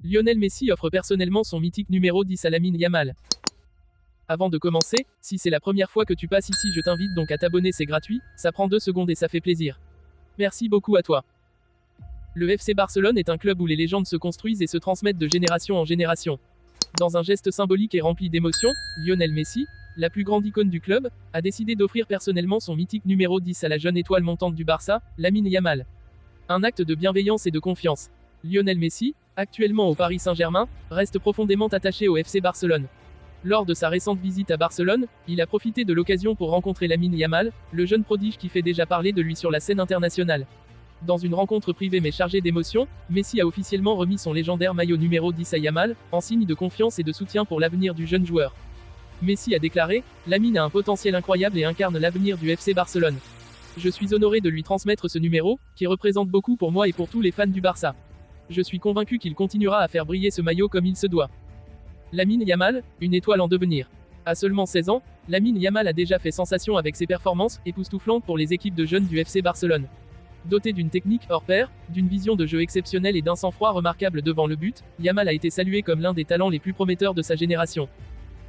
Lionel Messi offre personnellement son mythique numéro 10 à Lamine Yamal. Avant de commencer, si c'est la première fois que tu passes ici, je t'invite donc à t'abonner, c'est gratuit, ça prend 2 secondes et ça fait plaisir. Merci beaucoup à toi. Le FC Barcelone est un club où les légendes se construisent et se transmettent de génération en génération. Dans un geste symbolique et rempli d'émotion, Lionel Messi, la plus grande icône du club, a décidé d'offrir personnellement son mythique numéro 10 à la jeune étoile montante du Barça, Lamine Yamal. Un acte de bienveillance et de confiance. Lionel Messi, actuellement au Paris Saint-Germain, reste profondément attaché au FC Barcelone. Lors de sa récente visite à Barcelone, il a profité de l'occasion pour rencontrer Lamine Yamal, le jeune prodige qui fait déjà parler de lui sur la scène internationale. Dans une rencontre privée mais chargée d'émotions, Messi a officiellement remis son légendaire maillot numéro 10 à Yamal, en signe de confiance et de soutien pour l'avenir du jeune joueur. Messi a déclaré « Lamine a un potentiel incroyable et incarne l'avenir du FC Barcelone. Je suis honoré de lui transmettre ce numéro, qui représente beaucoup pour moi et pour tous les fans du Barça. Je suis convaincu qu'il continuera à faire briller ce maillot comme il se doit. » Lamine Yamal, une étoile en devenir. À seulement 16 ans, Lamine Yamal a déjà fait sensation avec ses performances époustouflantes pour les équipes de jeunes du FC Barcelone. Doté d'une technique hors pair, d'une vision de jeu exceptionnelle et d'un sang-froid remarquable devant le but, Yamal a été salué comme l'un des talents les plus prometteurs de sa génération.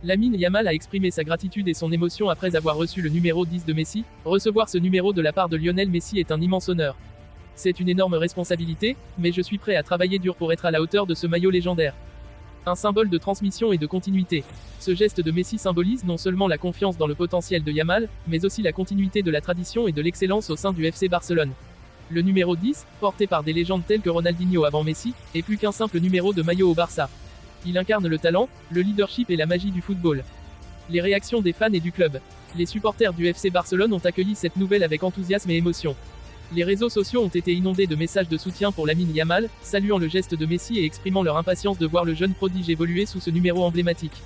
Lamine Yamal a exprimé sa gratitude et son émotion après avoir reçu le numéro 10 de Messi. Recevoir ce numéro de la part de Lionel Messi est un immense honneur. C'est une énorme responsabilité, mais je suis prêt à travailler dur pour être à la hauteur de ce maillot légendaire. Un symbole de transmission et de continuité. Ce geste de Messi symbolise non seulement la confiance dans le potentiel de Yamal, mais aussi la continuité de la tradition et de l'excellence au sein du FC Barcelone. Le numéro 10, porté par des légendes telles que Ronaldinho avant Messi, est plus qu'un simple numéro de maillot au Barça. Il incarne le talent, le leadership et la magie du football. Les réactions des fans et du club. Les supporters du FC Barcelone ont accueilli cette nouvelle avec enthousiasme et émotion. Les réseaux sociaux ont été inondés de messages de soutien pour Lamine Yamal, saluant le geste de Messi et exprimant leur impatience de voir le jeune prodige évoluer sous ce numéro emblématique.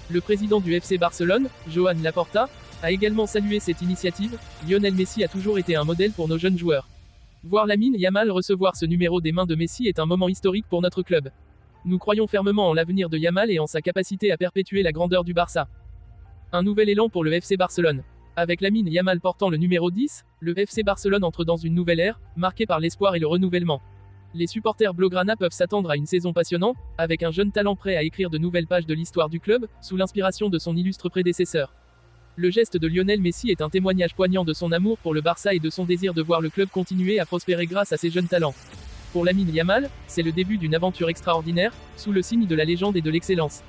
Le président du FC Barcelone, Joan Laporta, a également salué cette initiative. Lionel Messi a toujours été un modèle pour nos jeunes joueurs. Voir Lamine Yamal recevoir ce numéro des mains de Messi est un moment historique pour notre club. Nous croyons fermement en l'avenir de Yamal et en sa capacité à perpétuer la grandeur du Barça. Un nouvel élan pour le FC Barcelone. Avec Lamine Yamal portant le numéro 10, le FC Barcelone entre dans une nouvelle ère, marquée par l'espoir et le renouvellement. Les supporters blaugrana peuvent s'attendre à une saison passionnante, avec un jeune talent prêt à écrire de nouvelles pages de l'histoire du club, sous l'inspiration de son illustre prédécesseur. Le geste de Lionel Messi est un témoignage poignant de son amour pour le Barça et de son désir de voir le club continuer à prospérer grâce à ses jeunes talents. Pour Lamine Yamal, c'est le début d'une aventure extraordinaire, sous le signe de la légende et de l'excellence.